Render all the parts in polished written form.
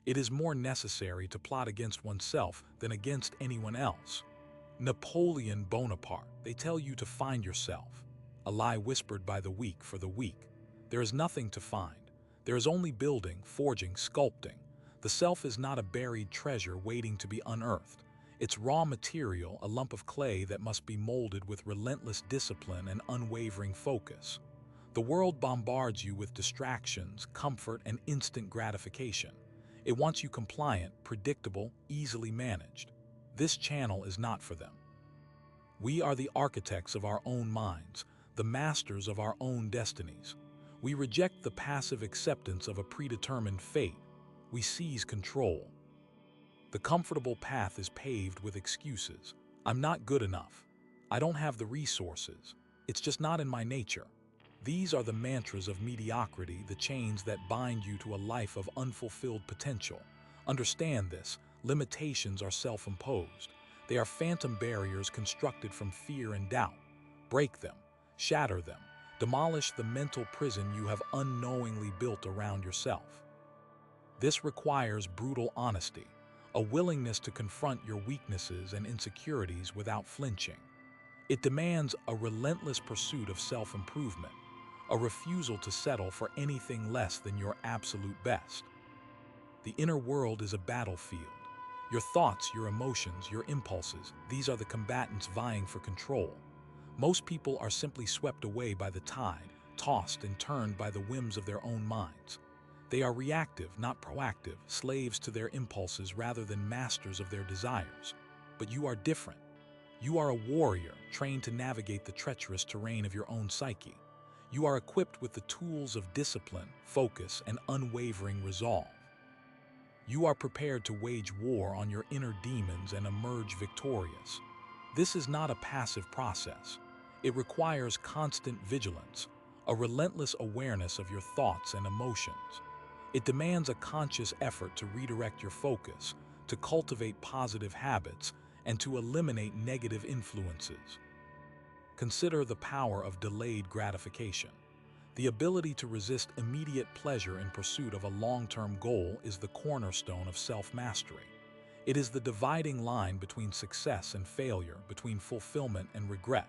It is more necessary to plot against oneself than against anyone else. Napoleon Bonaparte, they tell you to find yourself. A lie whispered by the weak for the weak. There is nothing to find. There is only building, forging, sculpting. The self is not a buried treasure waiting to be unearthed. It's raw material, a lump of clay that must be molded with relentless discipline and unwavering focus. The world bombards you with distractions, comfort, and instant gratification. It wants you compliant, predictable, easily managed. This channel is not for them. We are the architects of our own minds, the masters of our own destinies. We reject the passive acceptance of a predetermined fate. We seize control. The comfortable path is paved with excuses. I'm not good enough. I don't have the resources. It's just not in my nature. These are the mantras of mediocrity, the chains that bind you to a life of unfulfilled potential. Understand this. Limitations are self-imposed. They are phantom barriers constructed from fear and doubt. Break them, shatter them, demolish the mental prison you have unknowingly built around yourself. This requires brutal honesty, a willingness to confront your weaknesses and insecurities without flinching. It demands a relentless pursuit of self-improvement, a refusal to settle for anything less than your absolute best. The inner world is a battlefield. Your thoughts, your emotions, your impulses, these are the combatants vying for control. Most people are simply swept away by the tide, tossed and turned by the whims of their own minds. They are reactive, not proactive, slaves to their impulses rather than masters of their desires. But you are different. You are a warrior, trained to navigate the treacherous terrain of your own psyche. You are equipped with the tools of discipline, focus, and unwavering resolve. You are prepared to wage war on your inner demons and emerge victorious. This is not a passive process. It requires constant vigilance, a relentless awareness of your thoughts and emotions. It demands a conscious effort to redirect your focus, to cultivate positive habits, and to eliminate negative influences. Consider the power of delayed gratification. The ability to resist immediate pleasure in pursuit of a long-term goal is the cornerstone of self-mastery. It is the dividing line between success and failure, between fulfillment and regret.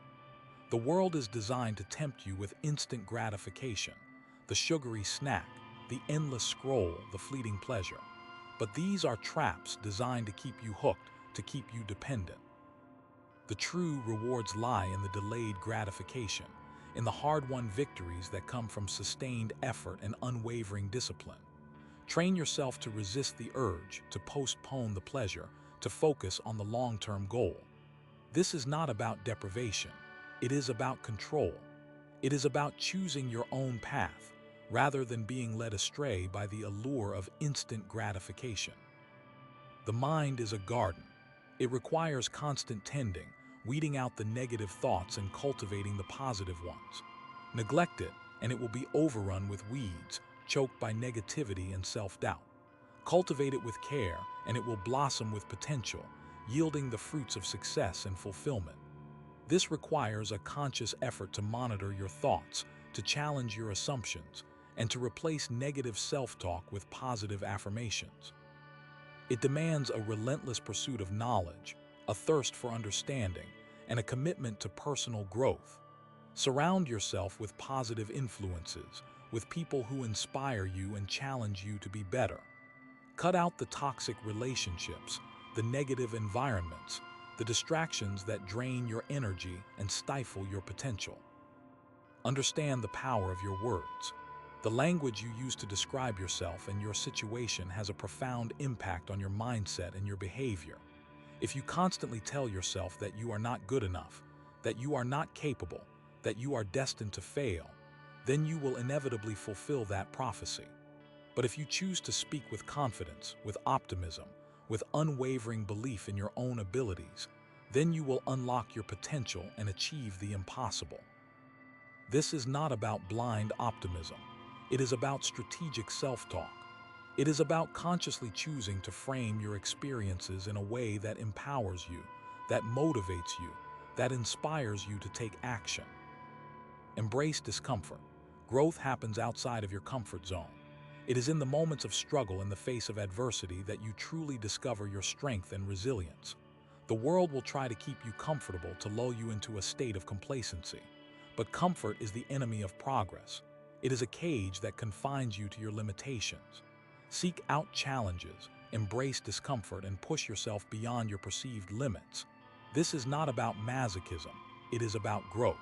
The world is designed to tempt you with instant gratification, the sugary snack, the endless scroll, the fleeting pleasure. But these are traps designed to keep you hooked, to keep you dependent. The true rewards lie in the delayed gratification, in the hard-won victories that come from sustained effort and unwavering discipline. Train yourself to resist the urge, to postpone the pleasure, to focus on the long-term goal. This is not about deprivation. It is about control. It is about choosing your own path, rather than being led astray by the allure of instant gratification. The mind is a garden. It requires constant tending, weeding out the negative thoughts and cultivating the positive ones. Neglect it, and it will be overrun with weeds, choked by negativity and self-doubt. Cultivate it with care, and it will blossom with potential, yielding the fruits of success and fulfillment. This requires a conscious effort to monitor your thoughts, to challenge your assumptions, and to replace negative self-talk with positive affirmations. It demands a relentless pursuit of knowledge, a thirst for understanding, and a commitment to personal growth. Surround yourself with positive influences, with people who inspire you and challenge you to be better. Cut out the toxic relationships, the negative environments, the distractions that drain your energy and stifle your potential. Understand the power of your words. The language you use to describe yourself and your situation has a profound impact on your mindset and your behavior. If you constantly tell yourself that you are not good enough, that you are not capable, that you are destined to fail, then you will inevitably fulfill that prophecy. But if you choose to speak with confidence, with optimism, with unwavering belief in your own abilities, then you will unlock your potential and achieve the impossible. This is not about blind optimism. It is about strategic self-talk. It is about consciously choosing to frame your experiences in a way that empowers you, that motivates you, that inspires you to take action. Embrace discomfort. Growth happens outside of your comfort zone. It is in the moments of struggle in the face of adversity that you truly discover your strength and resilience. The world will try to keep you comfortable to lull you into a state of complacency. But comfort is the enemy of progress. It is a cage that confines you to your limitations. Seek out challenges, embrace discomfort, and push yourself beyond your perceived limits. This is not about masochism, it is about growth.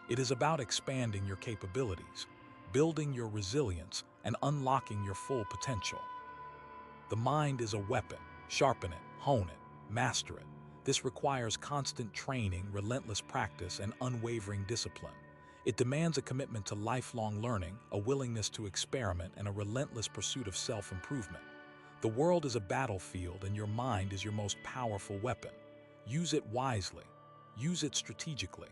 It is about expanding your capabilities, building your resilience, and unlocking your full potential. The mind is a weapon. Sharpen it, hone it, master it. This requires constant training, relentless practice, and unwavering discipline. It demands a commitment to lifelong learning, a willingness to experiment, and a relentless pursuit of self-improvement. The world is a battlefield, and your mind is your most powerful weapon. Use it wisely. Use it strategically.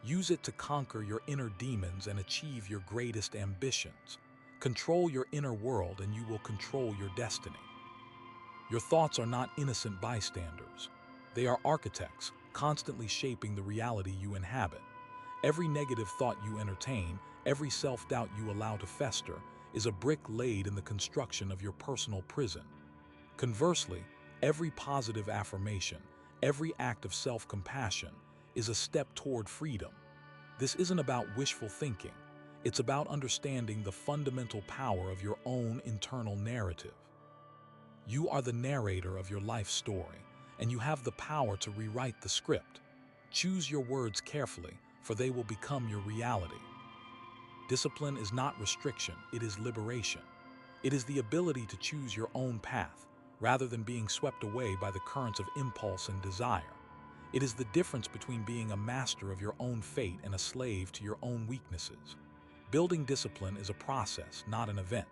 Use it to conquer your inner demons and achieve your greatest ambitions. Control your inner world, and you will control your destiny. Your thoughts are not innocent bystanders. They are architects, constantly shaping the reality you inhabit. Every negative thought you entertain, every self-doubt you allow to fester, is a brick laid in the construction of your personal prison. Conversely, every positive affirmation, every act of self-compassion, is a step toward freedom. This isn't about wishful thinking. It's about understanding the fundamental power of your own internal narrative. You are the narrator of your life story, and you have the power to rewrite the script. Choose your words carefully, for they will become your reality. Discipline is not restriction, it is liberation. It is the ability to choose your own path, rather than being swept away by the currents of impulse and desire. It is the difference between being a master of your own fate and a slave to your own weaknesses. Building discipline is a process, not an event.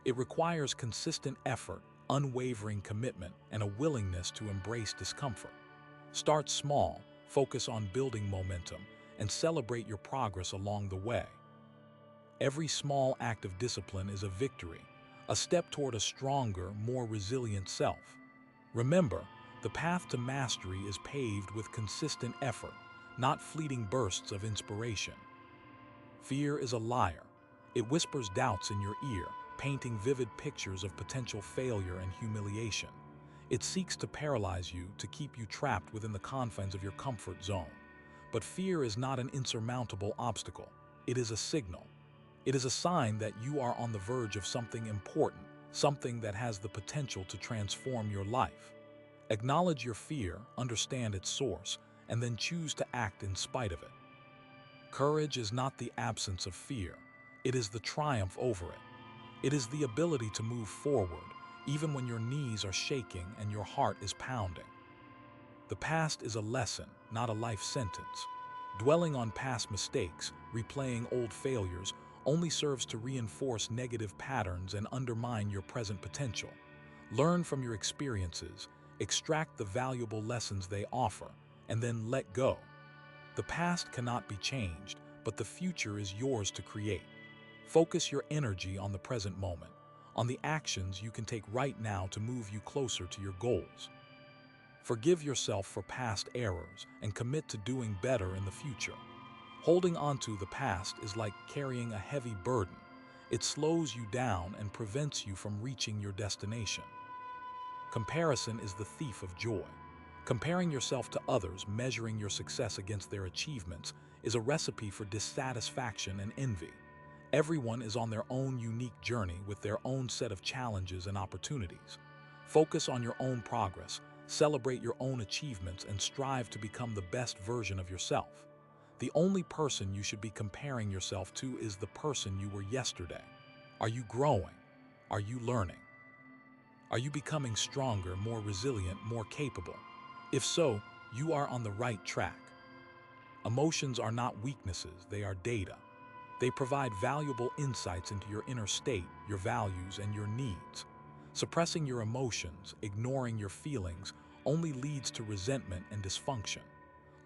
It requires consistent effort, unwavering commitment, and a willingness to embrace discomfort. Start small, focus on building momentum, and celebrate your progress along the way. Every small act of discipline is a victory, a step toward a stronger, more resilient self. Remember, the path to mastery is paved with consistent effort, not fleeting bursts of inspiration. Fear is a liar. It whispers doubts in your ear, painting vivid pictures of potential failure and humiliation. It seeks to paralyze you, to keep you trapped within the confines of your comfort zone. But fear is not an insurmountable obstacle. It is a signal. It is a sign that you are on the verge of something important, something that has the potential to transform your life. Acknowledge your fear, understand its source, and then choose to act in spite of it. Courage is not the absence of fear. It is the triumph over it. It is the ability to move forward, even when your knees are shaking and your heart is pounding. The past is a lesson, not a life sentence. Dwelling on past mistakes, replaying old failures, only serves to reinforce negative patterns and undermine your present potential. Learn from your experiences, extract the valuable lessons they offer, and then let go. The past cannot be changed, but the future is yours to create. Focus your energy on the present moment, on the actions you can take right now to move you closer to your goals. Forgive yourself for past errors and commit to doing better in the future. Holding onto the past is like carrying a heavy burden. It slows you down and prevents you from reaching your destination. Comparison is the thief of joy. Comparing yourself to others, measuring your success against their achievements, is a recipe for dissatisfaction and envy. Everyone is on their own unique journey with their own set of challenges and opportunities. Focus on your own progress, celebrate your own achievements, and strive to become the best version of yourself. The only person you should be comparing yourself to is the person you were yesterday. Are you growing? Are you learning? Are you becoming stronger, more resilient, more capable? If so, you are on the right track. Emotions are not weaknesses, they are data. They provide valuable insights into your inner state, your values, and your needs. Suppressing your emotions, ignoring your feelings, only leads to resentment and dysfunction.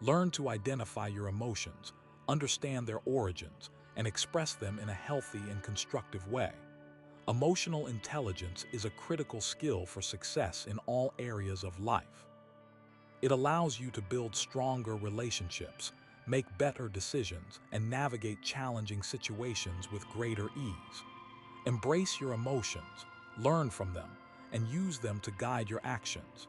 Learn to identify your emotions, understand their origins, and express them in a healthy and constructive way. Emotional intelligence is a critical skill for success in all areas of life. It allows you to build stronger relationships, make better decisions, and navigate challenging situations with greater ease. Embrace your emotions, learn from them, and use them to guide your actions.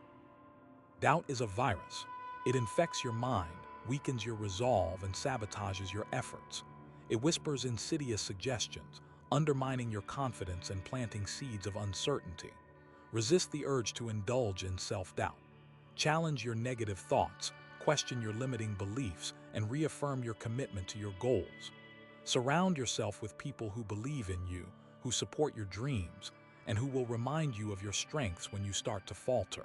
Doubt is a virus. It infects your mind, weakens your resolve, and sabotages your efforts. It whispers insidious suggestions, undermining your confidence and planting seeds of uncertainty. Resist the urge to indulge in self-doubt. Challenge your negative thoughts, question your limiting beliefs, and reaffirm your commitment to your goals. Surround yourself with people who believe in you, who support your dreams, and who will remind you of your strengths when you start to falter.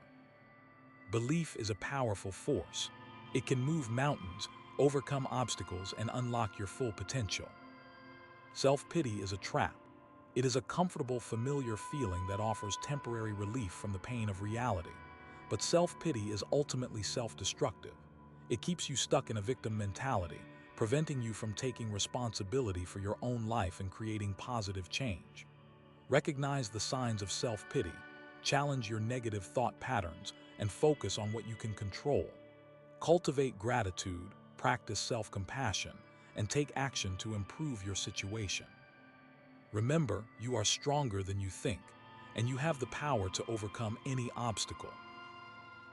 Belief is a powerful force. It can move mountains, overcome obstacles, and unlock your full potential. Self-pity is a trap. It is a comfortable, familiar feeling that offers temporary relief from the pain of reality. But self-pity is ultimately self-destructive. It keeps you stuck in a victim mentality, preventing you from taking responsibility for your own life and creating positive change. Recognize the signs of self-pity, challenge your negative thought patterns, and focus on what you can control. Cultivate gratitude, practice self-compassion, and take action to improve your situation. Remember, you are stronger than you think, and you have the power to overcome any obstacle.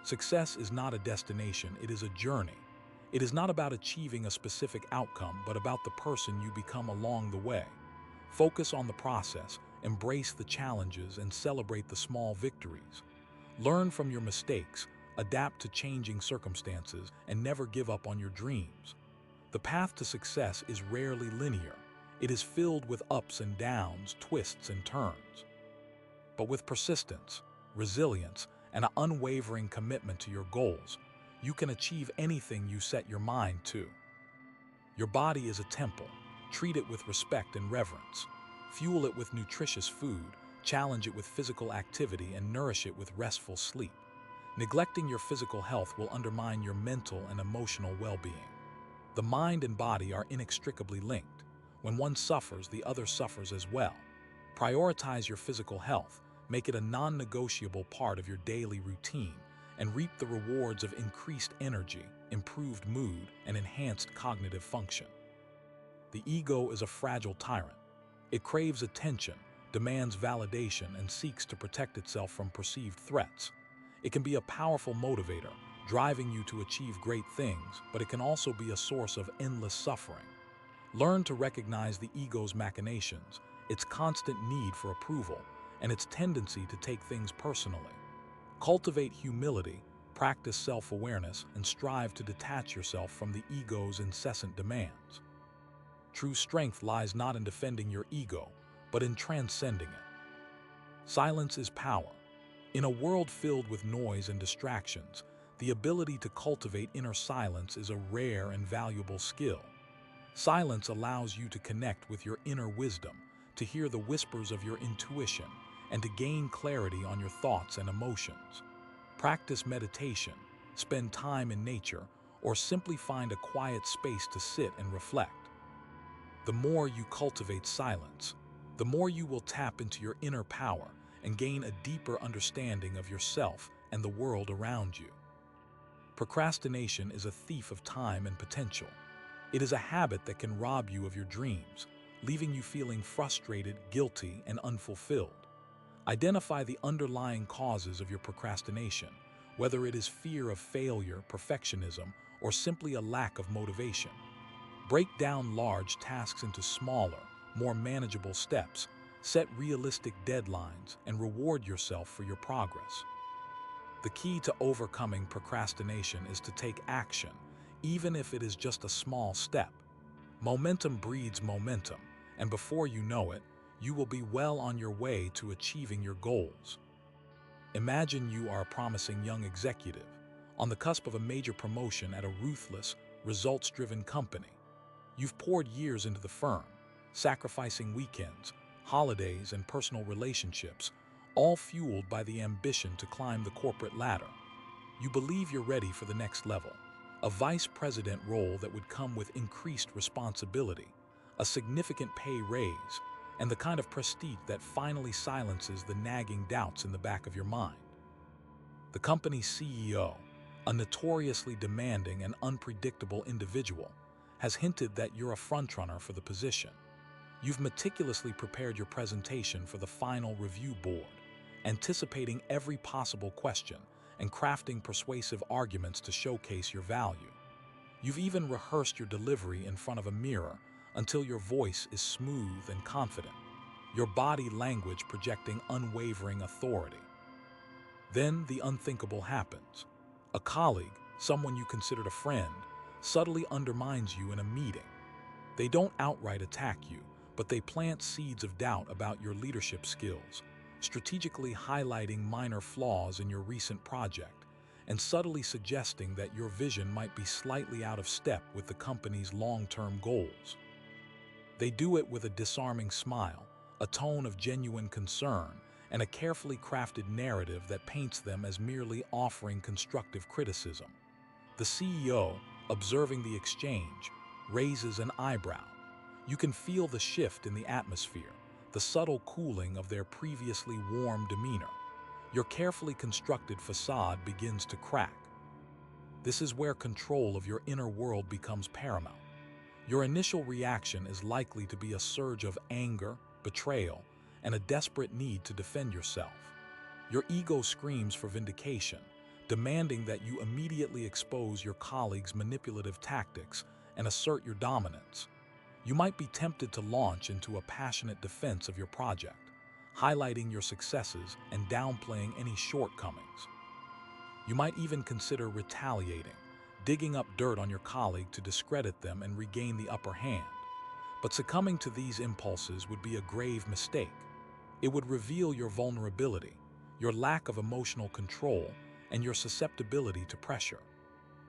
Success is not a destination, it is a journey. It is not about achieving a specific outcome, but about the person you become along the way. Focus on the process, embrace the challenges, and celebrate the small victories. Learn from your mistakes, adapt to changing circumstances, and never give up on your dreams. The path to success is rarely linear. It is filled with ups and downs, twists and turns. But with persistence, resilience, and an unwavering commitment to your goals, you can achieve anything you set your mind to. Your body is a temple. Treat it with respect and reverence. Fuel it with nutritious food, challenge it with physical activity, and nourish it with restful sleep. Neglecting your physical health will undermine your mental and emotional well-being. The mind and body are inextricably linked. When one suffers, the other suffers as well. Prioritize your physical health, make it a non-negotiable part of your daily routine, and reap the rewards of increased energy, improved mood, and enhanced cognitive function. The ego is a fragile tyrant. It craves attention, demands validation, and seeks to protect itself from perceived threats. It can be a powerful motivator, driving you to achieve great things, but it can also be a source of endless suffering. Learn to recognize the ego's machinations, its constant need for approval, and its tendency to take things personally. Cultivate humility, practice self-awareness, and strive to detach yourself from the ego's incessant demands. True strength lies not in defending your ego, but in transcending it. Silence is power. In a world filled with noise and distractions, the ability to cultivate inner silence is a rare and valuable skill. Silence allows you to connect with your inner wisdom, to hear the whispers of your intuition, and to gain clarity on your thoughts and emotions. Practice meditation, spend time in nature, or simply find a quiet space to sit and reflect. The more you cultivate silence, the more you will tap into your inner power and gain a deeper understanding of yourself and the world around you. Procrastination is a thief of time and potential. It is a habit that can rob you of your dreams, leaving you feeling frustrated, guilty, and unfulfilled. Identify the underlying causes of your procrastination, whether it is fear of failure, perfectionism, or simply a lack of motivation. Break down large tasks into smaller, more manageable steps, set realistic deadlines, and reward yourself for your progress. The key to overcoming procrastination is to take action, even if it is just a small step. Momentum breeds momentum, and before you know it, you will be well on your way to achieving your goals. Imagine you are a promising young executive, on the cusp of a major promotion at a ruthless, results-driven company. You've poured years into the firm, sacrificing weekends, holidays, and personal relationships, all fueled by the ambition to climb the corporate ladder. You believe you're ready for the next level, a vice president role that would come with increased responsibility, a significant pay raise, and the kind of prestige that finally silences the nagging doubts in the back of your mind. The company's CEO, a notoriously demanding and unpredictable individual, has hinted that you're a frontrunner for the position. You've meticulously prepared your presentation for the final review board, anticipating every possible question and crafting persuasive arguments to showcase your value. You've even rehearsed your delivery in front of a mirror until your voice is smooth and confident, your body language projecting unwavering authority. Then the unthinkable happens. A colleague, someone you considered a friend, subtly undermines you in a meeting. They don't outright attack you, but they plant seeds of doubt about your leadership skills, strategically highlighting minor flaws in your recent project and subtly suggesting that your vision might be slightly out of step with the company's long-term goals. They do it with a disarming smile, a tone of genuine concern, and a carefully crafted narrative that paints them as merely offering constructive criticism. The CEO, observing the exchange, raises an eyebrow. You can feel the shift in the atmosphere, the subtle cooling of their previously warm demeanor. Your carefully constructed facade begins to crack. This is where control of your inner world becomes paramount. Your initial reaction is likely to be a surge of anger, betrayal, and a desperate need to defend yourself. Your ego screams for vindication, demanding that you immediately expose your colleagues' manipulative tactics and assert your dominance. You might be tempted to launch into a passionate defense of your project, highlighting your successes and downplaying any shortcomings. You might even consider retaliating, digging up dirt on your colleague to discredit them and regain the upper hand. But succumbing to these impulses would be a grave mistake. It would reveal your vulnerability, your lack of emotional control, and your susceptibility to pressure.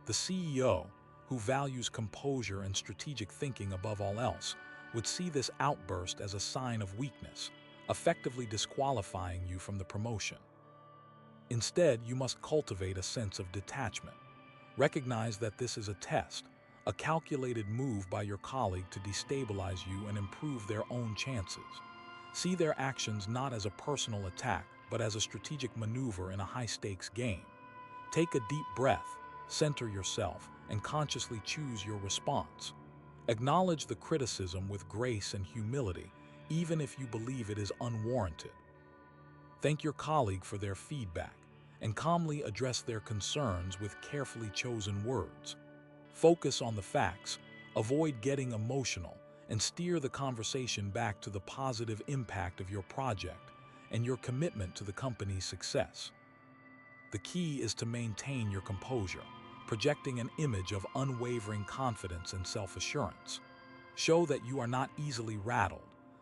The CEO, who values composure and strategic thinking above all else, would see this outburst as a sign of weakness, effectively disqualifying you from the promotion. Instead, you must cultivate a sense of detachment. Recognize that this is a test, a calculated move by your colleague to destabilize you and improve their own chances. See their actions not as a personal attack, but as a strategic maneuver in a high-stakes game. Take a deep breath, center yourself, and consciously choose your response. Acknowledge the criticism with grace and humility, even if you believe it is unwarranted. Thank your colleague for their feedback, and calmly address their concerns with carefully chosen words. Focus on the facts, avoid getting emotional, and steer the conversation back to the positive impact of your project and your commitment to the company's success. The key is to maintain your composure, projecting an image of unwavering confidence and self-assurance. Show that you are not easily rattled,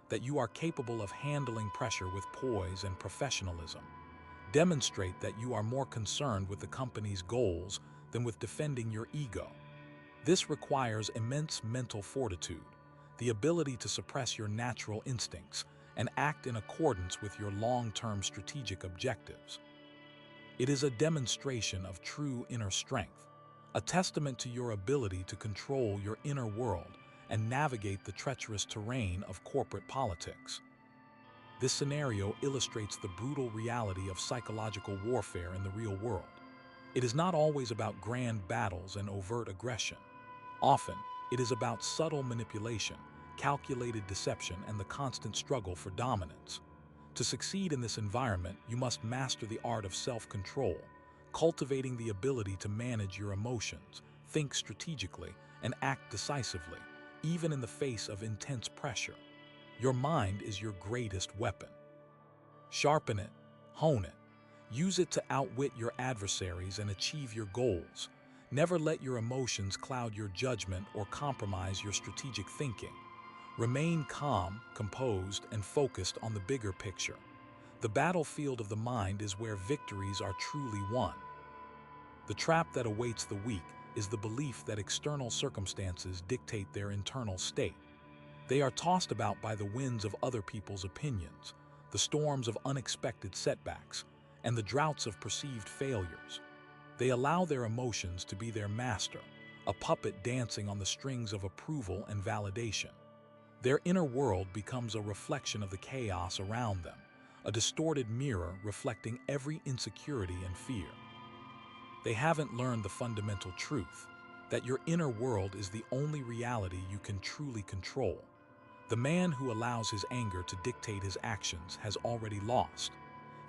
that you are capable of handling pressure with poise and professionalism. Demonstrate that you are more concerned with the company's goals than with defending your ego. This requires immense mental fortitude, the ability to suppress your natural instincts and act in accordance with your long-term strategic objectives. It is a demonstration of true inner strength, a testament to your ability to control your inner world and navigate the treacherous terrain of corporate politics. This scenario illustrates the brutal reality of psychological warfare in the real world. It is not always about grand battles and overt aggression. Often, it is about subtle manipulation, calculated deception, and the constant struggle for dominance. To succeed in this environment, you must master the art of self-control, cultivating the ability to manage your emotions, think strategically, and act decisively, even in the face of intense pressure. Your mind is your greatest weapon. Sharpen it, hone it. Use it to outwit your adversaries and achieve your goals. Never let your emotions cloud your judgment or compromise your strategic thinking. Remain calm, composed, and focused on the bigger picture. The battlefield of the mind is where victories are truly won. The trap that awaits the weak is the belief that external circumstances dictate their internal state. They are tossed about by the winds of other people's opinions, the storms of unexpected setbacks, and the droughts of perceived failures. They allow their emotions to be their master, a puppet dancing on the strings of approval and validation. Their inner world becomes a reflection of the chaos around them, a distorted mirror reflecting every insecurity and fear. They haven't learned the fundamental truth, that your inner world is the only reality you can truly control. The man who allows his anger to dictate his actions has already lost.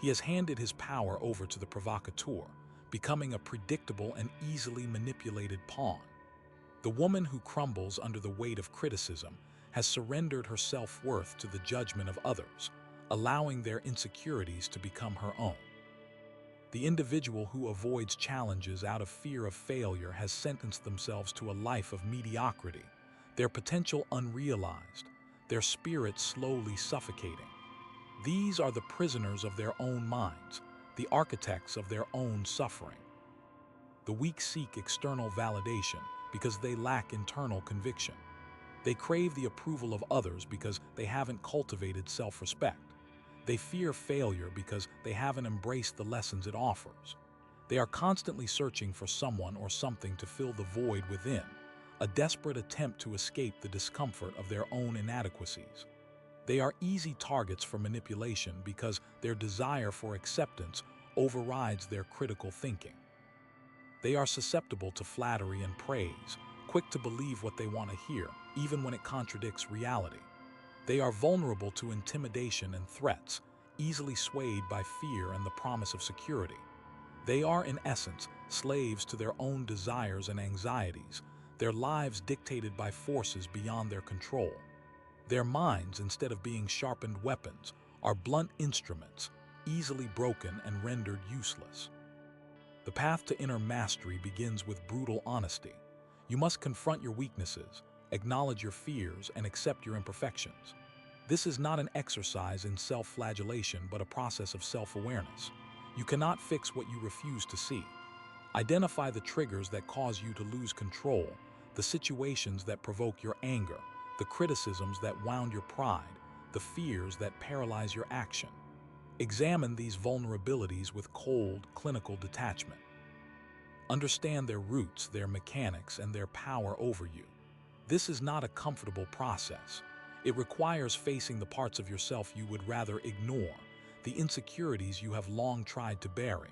He has handed his power over to the provocateur, becoming a predictable and easily manipulated pawn. The woman who crumbles under the weight of criticism has surrendered her self-worth to the judgment of others, allowing their insecurities to become her own. The individual who avoids challenges out of fear of failure has sentenced themselves to a life of mediocrity, their potential unrealized, their spirit slowly suffocating. These are the prisoners of their own minds, the architects of their own suffering. The weak seek external validation because they lack internal conviction. They crave the approval of others because they haven't cultivated self-respect. They fear failure because they haven't embraced the lessons it offers. They are constantly searching for someone or something to fill the void within, a desperate attempt to escape the discomfort of their own inadequacies. They are easy targets for manipulation because their desire for acceptance overrides their critical thinking. They are susceptible to flattery and praise, quick to believe what they want to hear, even when it contradicts reality. They are vulnerable to intimidation and threats, easily swayed by fear and the promise of security. They are, in essence, slaves to their own desires and anxieties, their lives dictated by forces beyond their control. Their minds, instead of being sharpened weapons, are blunt instruments, easily broken and rendered useless. The path to inner mastery begins with brutal honesty. You must confront your weaknesses, acknowledge your fears, and accept your imperfections. This is not an exercise in self-flagellation, but a process of self-awareness. You cannot fix what you refuse to see. Identify the triggers that cause you to lose control, the situations that provoke your anger, the criticisms that wound your pride, the fears that paralyze your action. Examine these vulnerabilities with cold, clinical detachment. Understand their roots, their mechanics, and their power over you. This is not a comfortable process. It requires facing the parts of yourself you would rather ignore, the insecurities you have long tried to bury.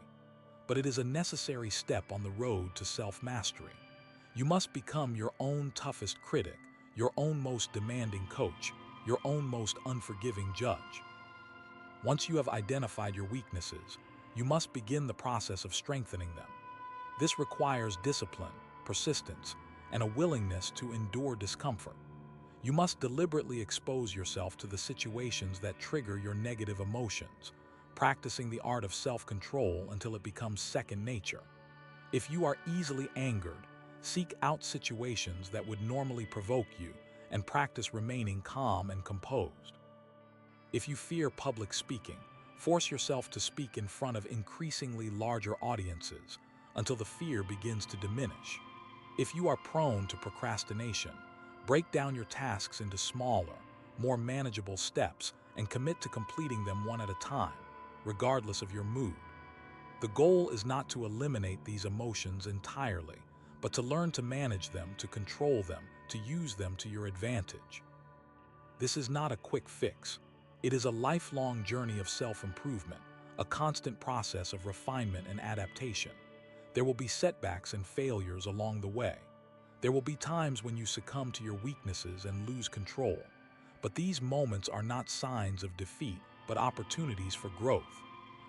But it is a necessary step on the road to self-mastery. You must become your own toughest critic, your own most demanding coach, your own most unforgiving judge. Once you have identified your weaknesses, you must begin the process of strengthening them. This requires discipline, persistence, and a willingness to endure discomfort. You must deliberately expose yourself to the situations that trigger your negative emotions, practicing the art of self-control until it becomes second nature. If you are easily angered, seek out situations that would normally provoke you and practice remaining calm and composed. If you fear public speaking, force yourself to speak in front of increasingly larger audiences until the fear begins to diminish. If you are prone to procrastination, break down your tasks into smaller, more manageable steps and commit to completing them one at a time, regardless of your mood. The goal is not to eliminate these emotions entirely, but to learn to manage them, to control them, to use them to your advantage. This is not a quick fix. It is a lifelong journey of self-improvement, a constant process of refinement and adaptation. There will be setbacks and failures along the way. There will be times when you succumb to your weaknesses and lose control. But these moments are not signs of defeat, but opportunities for growth.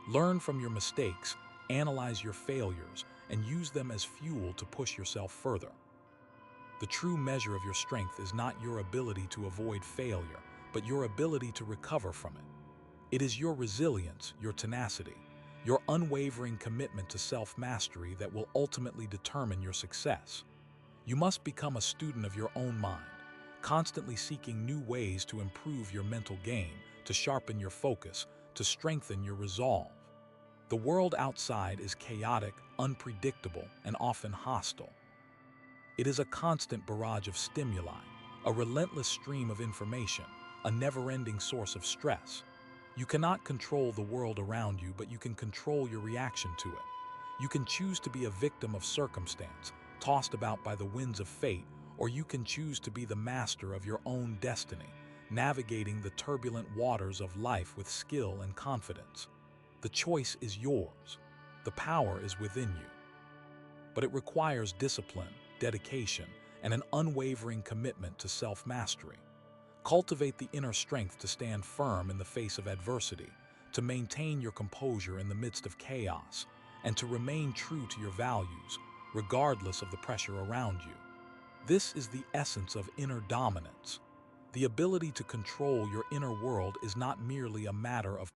Learn from your mistakes, analyze your failures, and use them as fuel to push yourself further. The true measure of your strength is not your ability to avoid failure, but your ability to recover from it. It is your resilience, your tenacity, your unwavering commitment to self-mastery that will ultimately determine your success. You must become a student of your own mind, constantly seeking new ways to improve your mental game, to sharpen your focus, to strengthen your resolve. The world outside is chaotic, unpredictable, and often hostile. It is a constant barrage of stimuli, a relentless stream of information, a never-ending source of stress. You cannot control the world around you, but you can control your reaction to it. You can choose to be a victim of circumstance, tossed about by the winds of fate, or you can choose to be the master of your own destiny, navigating the turbulent waters of life with skill and confidence. The choice is yours. The power is within you. But it requires discipline, dedication, and an unwavering commitment to self-mastery. Cultivate the inner strength to stand firm in the face of adversity, to maintain your composure in the midst of chaos, and to remain true to your values, regardless of the pressure around you. This is the essence of inner dominance. The ability to control your inner world is not merely a matter of